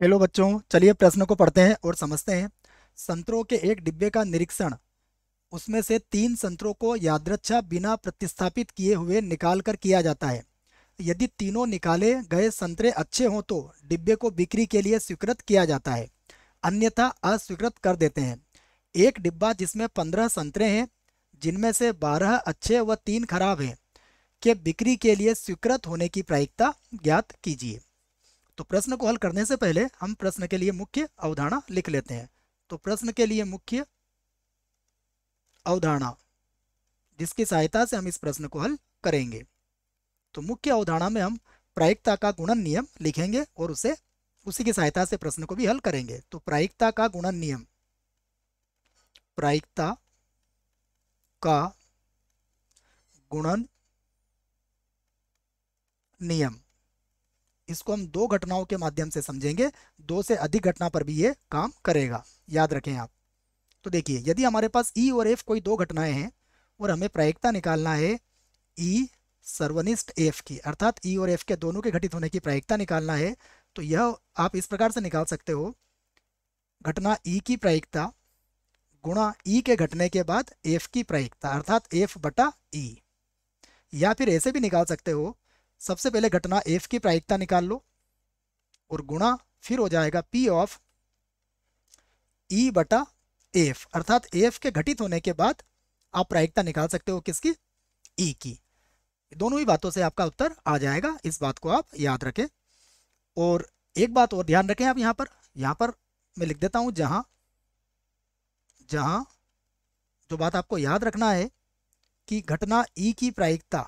Hello बच्चों, चलिए प्रश्न को पढ़ते हैं और समझते हैं। संतरों के एक डिब्बे का निरीक्षण। उसमें से 3 संतरों को यादृच्छा बिना प्रतिस्थापित किए हुए निकाल कर किया जाता है। यदि तीनों निकाले गए संतरे अच्छे हों तो डिब्बे को बिक्री के लिए स्वीकृत किया जाता है, अन्यथा अस्वीकृत कर देते हैं। एक डिब्बा जिसमें 15 संतरे हैं, जिनमें से 12 अच्छे व 3 खराब हैं, के बिक्री के लिए स्वीकृत होने की प्रायिकता ज्ञात कीजिए। तो प्रश्न को हल करने से पहले हम प्रश्न के लिए मुख्य अवधारणा लिख लेते हैं। तो प्रश्न के लिए मुख्य अवधारणा, जिसकी सहायता से हम इस प्रश्न को हल करेंगे। तो मुख्य अवधारणा में हम प्रायिकता का गुणन नियम लिखेंगे और उसे उसी की सहायता से प्रश्न को भी हल करेंगे। तो प्रायिकता का गुणन नियम, प्रायिकता का गुणन नियम, इसको हम 2 घटनाओं के माध्यम से समझेंगे। 2 से अधिक घटना पर भी ये काम करेगा, याद रखें आप। तो देखिए, यदि हमारे पास ई और एफ कोई 2 घटनाएं हैं और हमें प्रायिकता निकालना है ई सर्वनिष्ठ एफ की, अर्थात ई और एफ के दोनों के घटित होने की प्रायिकता निकालना है, तो यह आप इस प्रकार से निकाल सकते हो। घटना ई की प्रायिकता गुणा ई के घटने के बाद एफ की प्रायिकता, अर्थात एफ बटा ई। या फिर ऐसे भी निकाल सकते हो, सबसे पहले घटना एफ की प्रायिकता निकाल लो और गुणा फिर हो जाएगा पी ऑफ ई बटा एफ, अर्थात एफ के घटित होने के बाद आप प्रायिकता निकाल सकते हो किसकी, ई की। दोनों ही बातों से आपका उत्तर आ जाएगा, इस बात को आप याद रखें। और एक बात और ध्यान रखें आप, यहाँ पर मैं लिख देता हूं, जहां जहां जो बात आपको याद रखना है कि घटना ई की प्रायिकता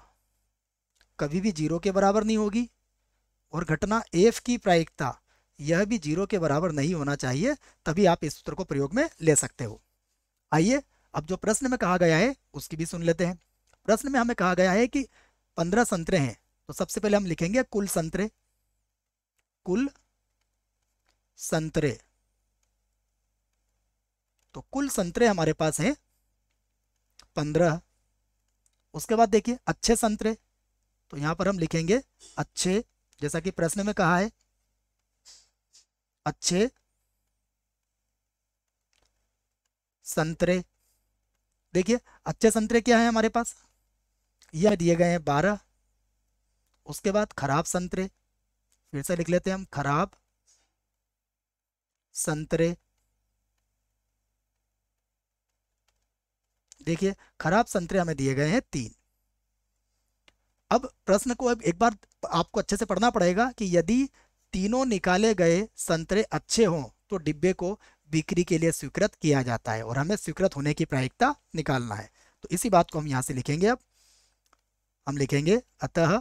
कभी भी 0 के बराबर नहीं होगी और घटना एफ की प्रायिकता यह भी 0 के बराबर नहीं होना चाहिए, तभी आप इस सूत्र को प्रयोग में ले सकते हो। आइए अब जो प्रश्न में कहा गया है उसकी भी सुन लेते हैं। प्रश्न में हमें कहा गया है कि 15 संतरे हैं, तो सबसे पहले हम लिखेंगे कुल संतरे। कुल संतरे, तो कुल संतरे हमारे पास हैं 15। उसके बाद देखिए अच्छे संतरे, तो यहां पर हम लिखेंगे अच्छे, जैसा कि प्रश्न में कहा है अच्छे संतरे। देखिए अच्छे संतरे क्या है हमारे पास, यह दिए गए हैं 12। उसके बाद खराब संतरे, फिर से लिख लेते हैं हम खराब संतरे। देखिए खराब संतरे हमें दिए गए हैं 3। अब प्रश्न को अब एक बार आपको अच्छे से पढ़ना पड़ेगा कि यदि तीनों निकाले गए संतरे अच्छे हों तो डिब्बे को बिक्री के लिए स्वीकृत किया जाता है और हमें स्वीकृत होने की प्रायिकता निकालना है। तो इसी बात को हम यहां से लिखेंगे। अब हम लिखेंगे अतः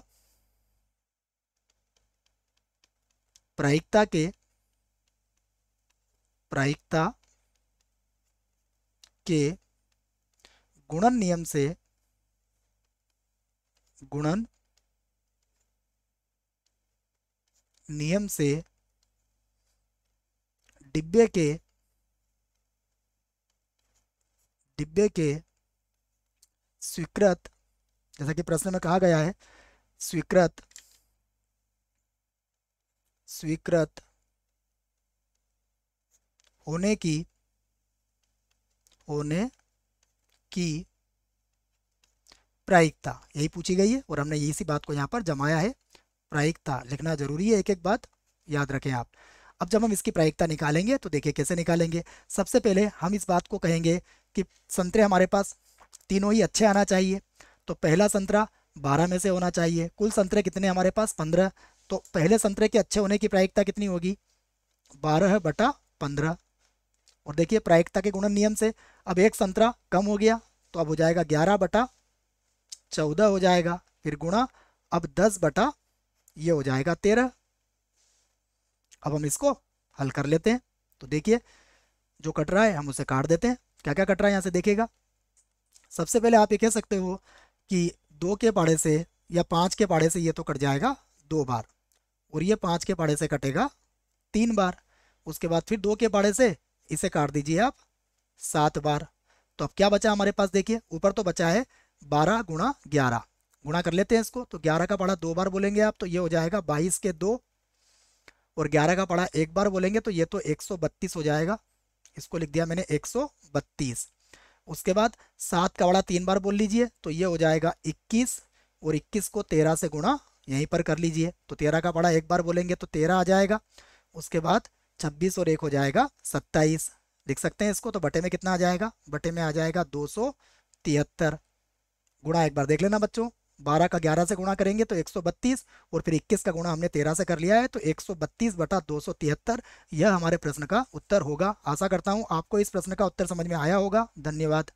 प्रायिकता के गुणन नियम से डिब्बे के स्वीकृत, जैसा कि प्रश्न में कहा गया है, स्वीकृत होने की प्रायिकता, यही पूछी गई है और हमने इसी बात को यहाँ पर जमाया है। प्रायिकता लिखना जरूरी है, एक एक बात याद रखें आप। अब जब हम इसकी प्रायिकता निकालेंगे तो देखिए कैसे निकालेंगे। सबसे पहले हम इस बात को कहेंगे कि संतरे हमारे पास तीनों ही अच्छे आना चाहिए, तो पहला संतरा 12 में से होना चाहिए। कुल संतरे कितने हमारे पास 15, तो पहले संतरे के अच्छे होने की प्रायिकता कितनी होगी 12 बटा 15। और देखिए प्रायिकता के गुणन नियम से अब एक संतरा कम हो गया, तो अब हो जाएगा 11 बटा 14 हो जाएगा, फिर गुणा अब 10 बटा ये हो जाएगा 13। अब हम इसको हल कर लेते हैं। तो देखिए जो कट रहा है हम उसे काट देते हैं। क्या क्या कट रहा है यहाँ से देखिएगा। सबसे पहले आप ये कह सकते हो कि 2 के पाड़े से या 5 के पाड़े से ये तो कट जाएगा 2 बार, और ये 5 के पाड़े से कटेगा 3 बार। उसके बाद फिर 2 के पाड़े से इसे काट दीजिए आप 7 बार। तो अब क्या बचा हमारे पास, देखिए ऊपर तो बचा है 12 गुणा 11, गुणा कर लेते हैं इसको। तो 11 का पाड़ा 2 बार बोलेंगे आप, तो ये हो जाएगा 22 के 2 और 11 का पढ़ा एक बार बोलेंगे तो ये तो 132 हो जाएगा, इसको लिख दिया मैंने 132। उसके बाद 7 का बड़ा 3 बार बोल लीजिए तो ये हो जाएगा 21, और 21 को 13 से गुणा यहीं पर कर लीजिए, तो 13 का पढ़ा एक बार बोलेंगे तो 13 आ जाएगा। उसके बाद 26 और 1 हो जाएगा 27, लिख सकते हैं इसको, तो बटे में कितना आ जाएगा, बटे में आ जाएगा 273। गुणा एक बार देख लेना बच्चों, 12 का 11 से गुणा करेंगे तो 132, और फिर 21 का गुणा हमने 13 से कर लिया है, तो 132 बटा 273 यह हमारे प्रश्न का उत्तर होगा। आशा करता हूँ आपको इस प्रश्न का उत्तर समझ में आया होगा। धन्यवाद।